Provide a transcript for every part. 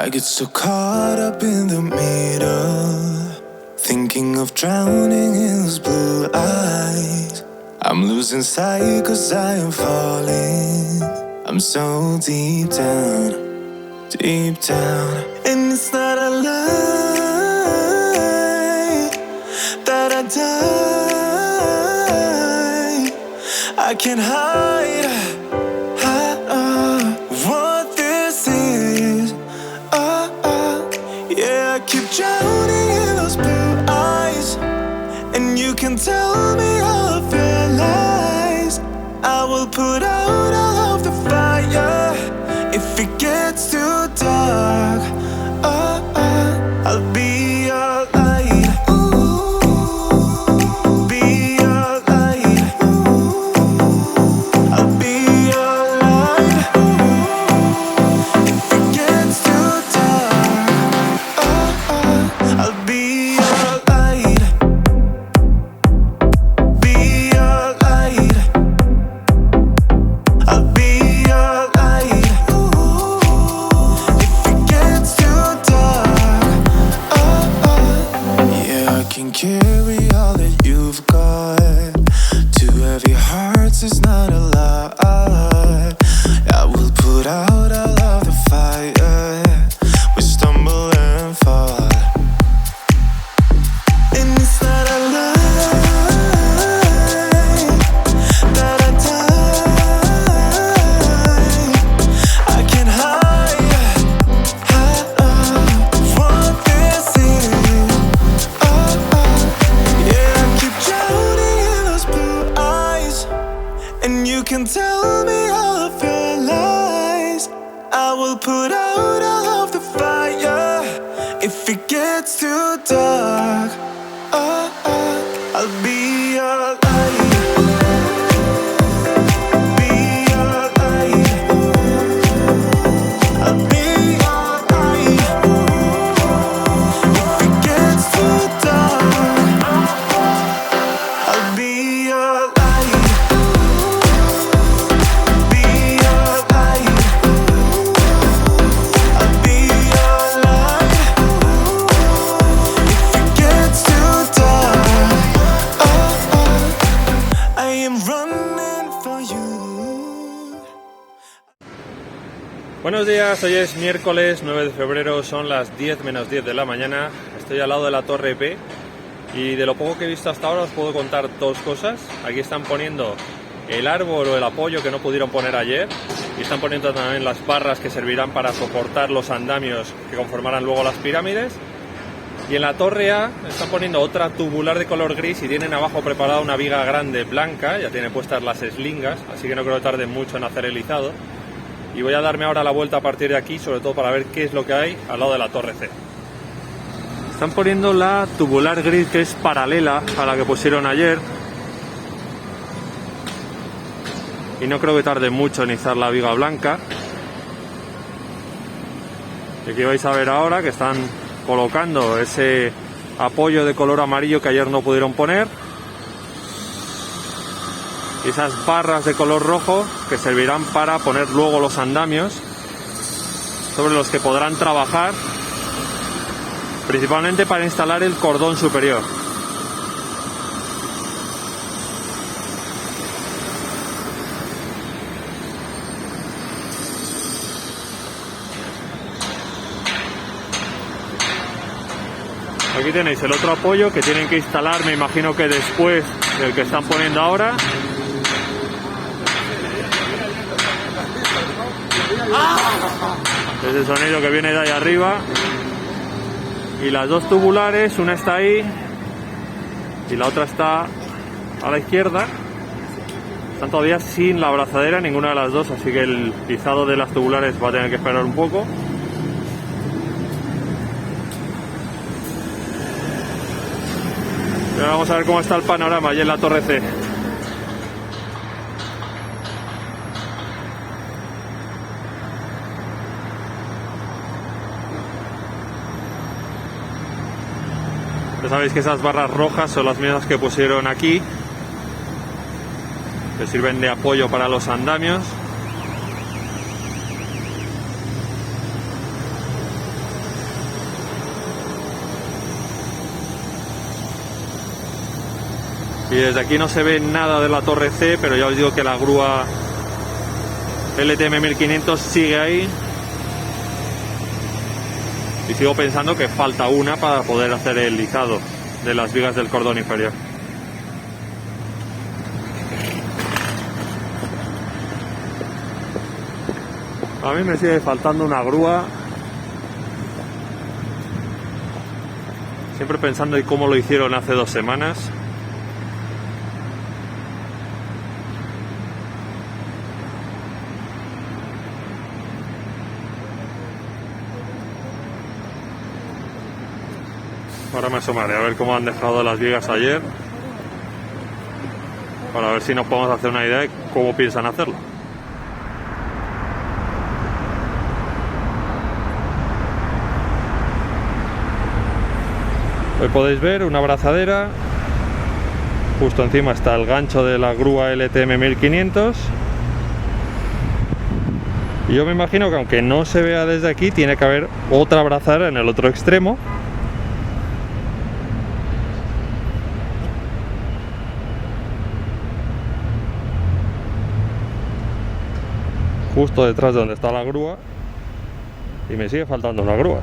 I get so caught up in the middle, thinking of drowning in those blue eyes. I'm losing sight 'cause I am falling. I'm so deep down, and it's not a lie that I die. I can't hide what this is. Yeah, I keep drowning in those blue eyes, and you can tell me all of your lies. I will put out all of the fire if it gets too dark. I'll be your light. Be your light. I'll be your light. If it gets too dark, I'll be your light. Be your light. I'll be your light. If it gets too dark, yeah, I can carry all that you've got. Two heavy hearts is not a lie. I will put out all of the fire. We stumble and fall, and it's not a lie that I die. I can't hide what this is. Yeah, I keep drowning in those blue eyes, and you can tell me all of your lies. I will put out all of the fire if it gets too dark. I'll be your light. Be your light. I'll be your light. If it gets too dark, I'll be your light. Be your light. I'll be your light. If it gets too dark, I am running for you. Buenos días, hoy es miércoles 9 de febrero, son las 10 menos 10 de la mañana. Estoy al lado de la Torre P y de lo poco que he visto hasta ahora os puedo contar dos cosas. Aquí están poniendo el árbol o el apoyo que no pudieron poner ayer y están poniendo también las barras que servirán para soportar los andamios que conformarán luego las pirámides. Y en la Torre A están poniendo otra tubular de color gris y tienen abajo preparada una viga grande blanca, ya tienen puestas las eslingas, así que no creo que tarde mucho en hacer el izado. Y voy a darme ahora la vuelta a partir de aquí, sobre todo para ver qué es lo que hay al lado de la Torre C. Están poniendo la tubular gris, que es paralela a la que pusieron ayer. Y no creo que tarde mucho en izar la viga blanca. Y aquí vais a ver ahora que están colocando ese apoyo de color amarillo que ayer no pudieron poner. Y esas barras de color rojo que servirán para poner luego los andamios sobre los que podrán trabajar, principalmente para instalar el cordón superior. Aquí tenéis el otro apoyo que tienen que instalar, me imagino que después del que están poniendo ahora. Ese sonido que viene de ahí arriba. Y las dos tubulares, una está ahí y la otra está a la izquierda. Están todavía sin la abrazadera, ninguna de las dos, así que el izado de las tubulares va a tener que esperar un poco. Pero vamos a ver cómo está el panorama allí en la Torre C. Ya sabéis que esas barras rojas son las mismas que pusieron aquí, que sirven de apoyo para los andamios. Y desde aquí no se ve nada de la torre C, pero ya os digo que la grúa LTM 1500 sigue ahí. Y sigo pensando que falta una para poder hacer el izado de las vigas del cordón inferior. A mí me sigue faltando una grúa. Siempre pensando en cómo lo hicieron hace 2 semanas. Ahora me asomaré a ver cómo han dejado las vigas ayer, para ver si nos podemos hacer una idea de cómo piensan hacerlo. Hoy podéis ver una abrazadera, justo encima está el gancho de la grúa LTM 1500. Y yo me imagino que aunque no se vea desde aquí, tiene que haber otra abrazadera en el otro extremo. Justo detrás de donde está la grúa, y me sigue faltando una grúa.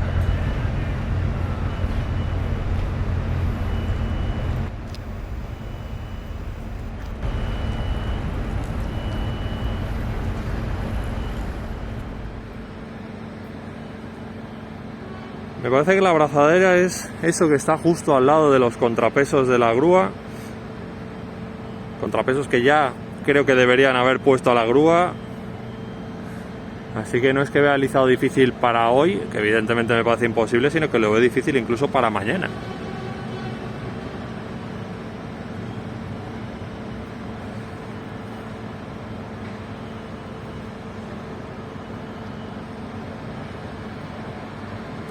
Me parece que la abrazadera es eso que está justo al lado de los contrapesos de la grúa, contrapesos que ya creo que deberían haber puesto a la grúa. Así que no es que vea el izado difícil para hoy, que evidentemente me parece imposible, sino que lo veo difícil incluso para mañana.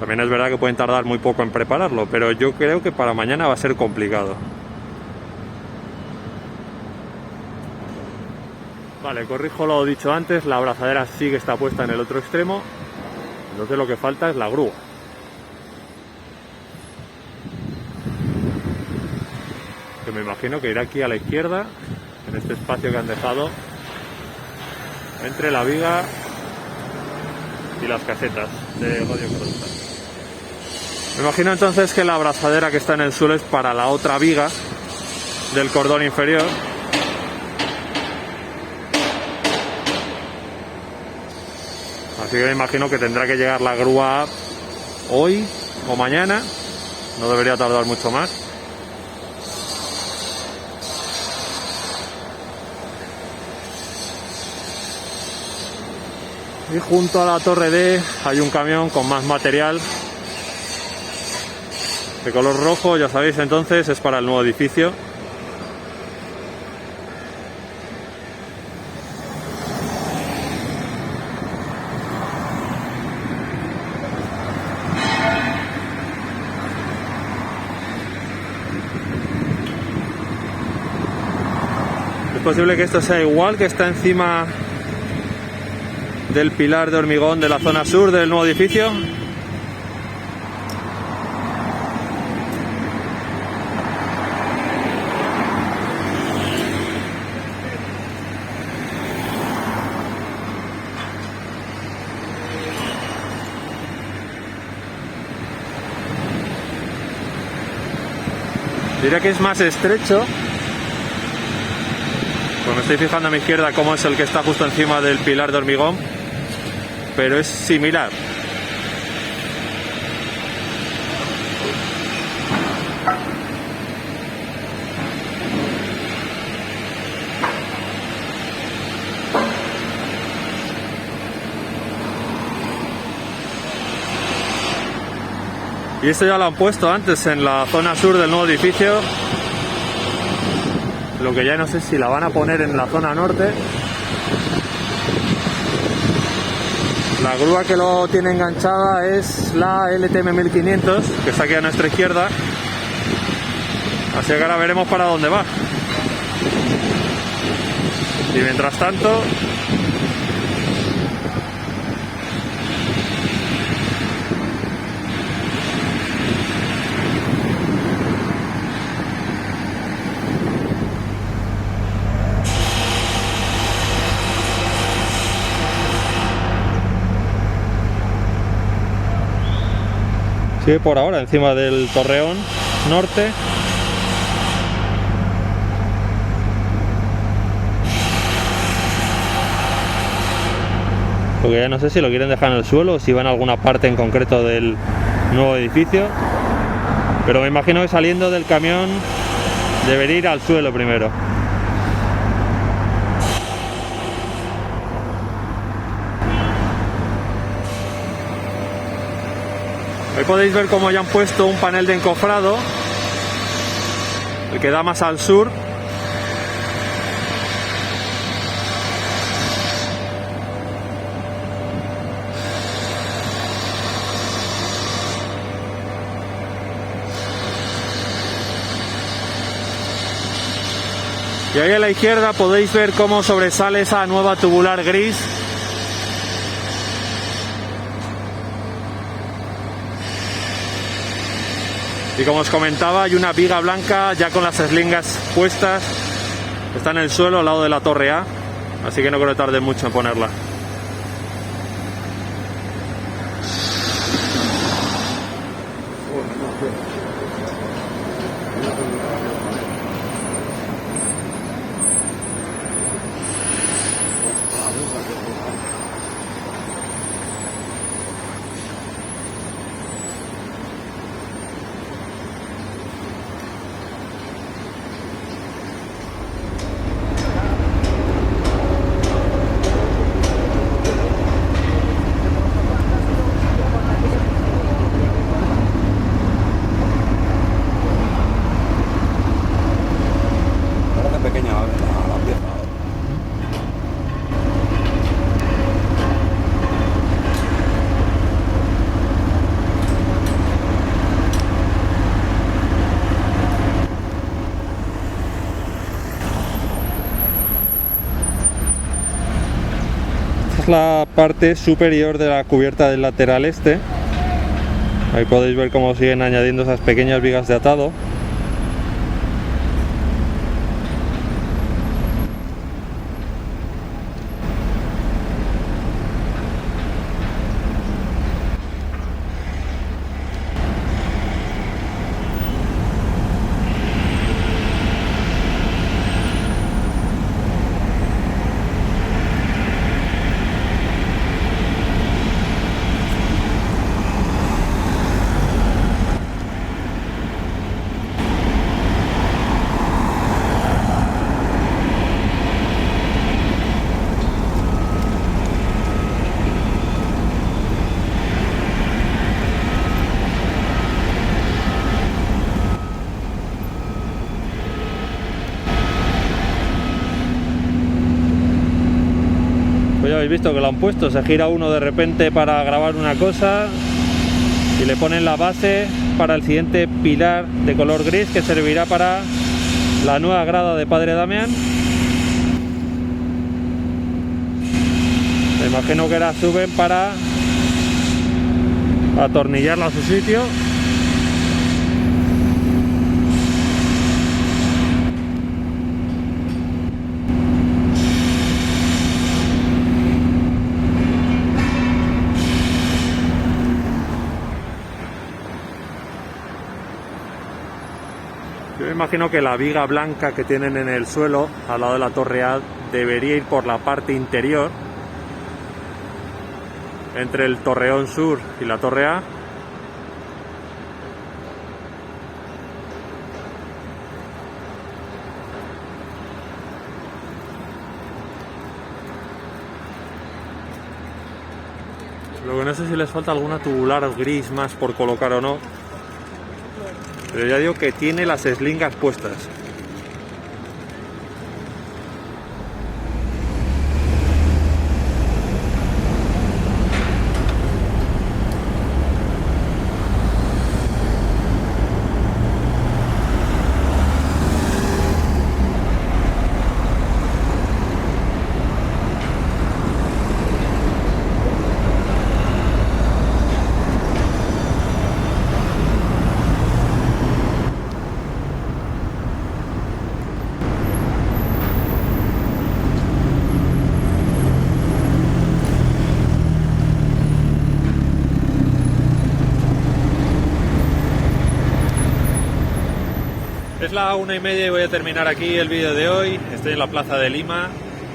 También es verdad que pueden tardar muy poco en prepararlo, pero yo creo que para mañana va a ser complicado. Vale, corrijo lo dicho antes, la abrazadera sí que está puesta en el otro extremo, entonces lo que falta es la grúa. Que me imagino que irá aquí a la izquierda, en este espacio que han dejado entre la viga y las casetas de Radio Corozal. Me imagino entonces que la abrazadera que está en el suelo es para la otra viga del cordón inferior. Así que me imagino que tendrá que llegar la grúa hoy o mañana, no debería tardar mucho más. Y junto a la torre D hay un camión con más material de color rojo, ya sabéis, entonces es para el nuevo edificio. Es posible que esto sea igual, que está encima del pilar de hormigón de la zona sur del nuevo edificio. Diría que es más estrecho. Pues me estoy fijando a mi izquierda cómo es el que está justo encima del pilar de hormigón, pero es similar. Y esto ya lo han puesto antes en la zona sur del nuevo edificio. Lo que ya no sé si la van a poner en la zona norte. La grúa que lo tiene enganchada es la LTM 1500, que está aquí a nuestra izquierda. Así que ahora veremos para dónde va. Y mientras tanto, Sigue por ahora encima del Torreón Norte. Porque ya no sé si lo quieren dejar en el suelo o si van a alguna parte en concreto del nuevo edificio. Pero me imagino que saliendo del camión debería ir al suelo primero. Ahí podéis ver cómo ya han puesto un panel de encofrado, el que da más al sur. Y ahí a la izquierda podéis ver cómo sobresale esa nueva tubular gris. Y como os comentaba, hay una viga blanca ya con las eslingas puestas. Está en el suelo al lado de la torre A, así que no creo que tarde mucho en ponerla. La parte superior de la cubierta del lateral este. Ahí podéis ver cómo siguen añadiendo esas pequeñas vigas de atado. Pues ya habéis visto que lo han puesto, se gira uno de repente para grabar una cosa y le ponen la base para el siguiente pilar de color gris que servirá para la nueva grada de Padre Damián. Me imagino que la suben para atornillarla a su sitio. Yo me imagino que la viga blanca que tienen en el suelo al lado de la torre A debería ir por la parte interior entre el torreón sur y la torre A. Lo que no sé si les falta alguna tubular gris más por colocar o no. Pero ya digo que tiene las eslingas puestas. Es la 1:30 y voy a terminar aquí el vídeo de hoy. Estoy en la plaza de Lima.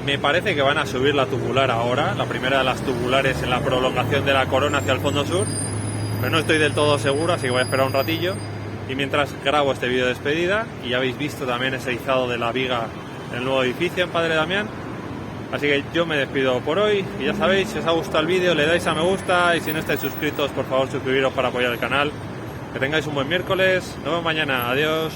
Me parece que van a subir la tubular ahora, la primera de las tubulares en la prolongación de la Corona hacia el fondo sur, pero no estoy del todo seguro, así que voy a esperar un ratillo. Y mientras grabo este vídeo de despedida, y ya habéis visto también ese izado de la viga del nuevo edificio en Padre Damián. Así que yo me despido por hoy, y ya sabéis, si os ha gustado el vídeo le dais a me gusta, y si no estáis suscritos, por favor suscribiros para apoyar el canal. Que tengáis un buen miércoles, nos vemos mañana, adiós.